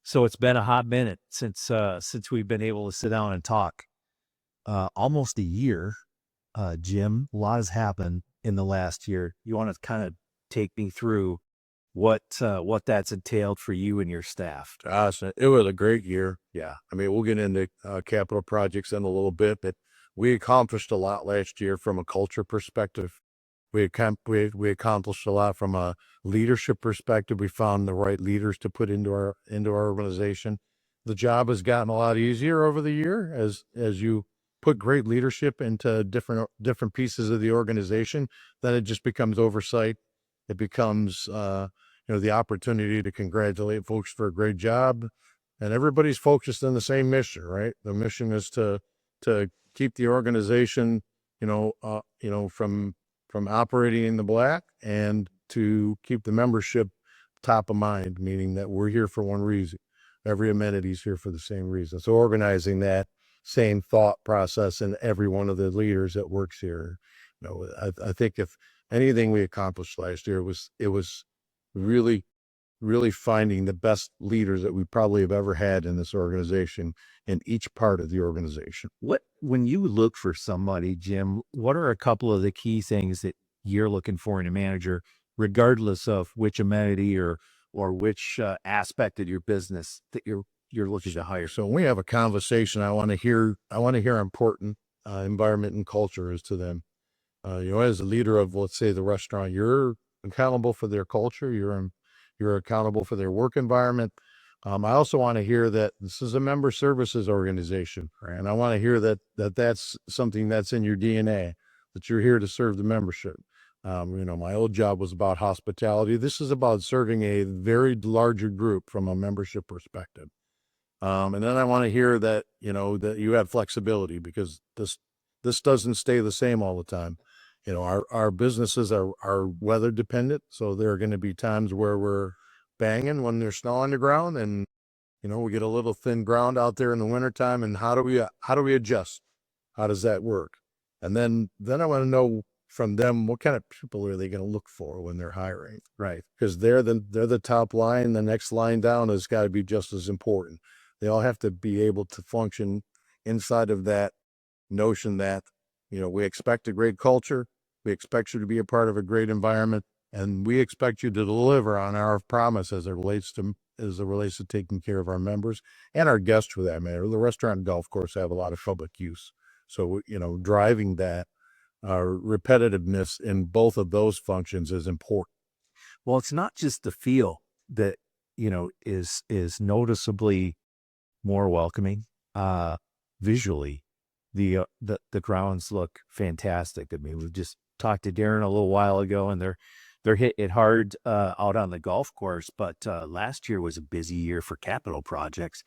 So it's been a hot minute since we've been able to sit down and talk. Almost a year, Jim. A lot has happened in the last year. You want to kind of take me through what that's entailed for you and your staff? Gosh, it was a great year. Yeah. I mean, we'll get into capital projects in a little bit, but we accomplished a lot last year from a culture perspective. We accomplished a lot from a leadership perspective. We found the right leaders to put into our organization. The job has gotten a lot easier over the year as you put great leadership into different pieces of the organization. Then it just becomes oversight. It becomes the opportunity to congratulate folks for a great job, and everybody's focused on the same mission, right? The mission is to keep the organization, from operating in the black and to keep the membership top of mind, meaning that we're here for one reason. Every amenity is here for the same reason. So organizing that same thought process in every one of the leaders that works here. I think if anything we accomplished last year it was really, really finding the best leaders that we probably have ever had in this organization in each part of the organization. When you look for somebody, Jim, what are a couple of the key things that you're looking for in a manager, regardless of which amenity or which aspect of your business that you're looking to hire? So when we have a conversation, I want to hear how important environment and culture is to them. As a leader of, let's say, the restaurant, you're accountable for their culture. You're accountable for their work environment. I also want to hear that this is a member services organization, right? And I want to hear that's something that's in your DNA, that you're here to serve the membership. My old job was about hospitality. This is about serving a very larger group from a membership perspective. And then I want to hear that you have flexibility, because this doesn't stay the same all the time. Our businesses are weather dependent. So there are going to be times where we're banging when there's snow on the ground, and, we get a little thin ground out there in the wintertime. And how do we adjust? How does that work? And then I want to know from them, what kind of people are they going to look for when they're hiring? Right. Because they're the top line. The next line down has got to be just as important. They all have to be able to function inside of that notion that, we expect a great culture. We expect you to be a part of a great environment, and we expect you to deliver on our promise as it relates to taking care of our members and our guests, for that matter. The restaurant and golf course have a lot of public use. So, driving that repetitiveness in both of those functions is important. Well, it's not just the feel that, is noticeably more welcoming. Visually, the grounds look fantastic. I mean, we just talked to Darren a little while ago, and they're hitting it hard out on the golf course. But last year was a busy year for capital projects.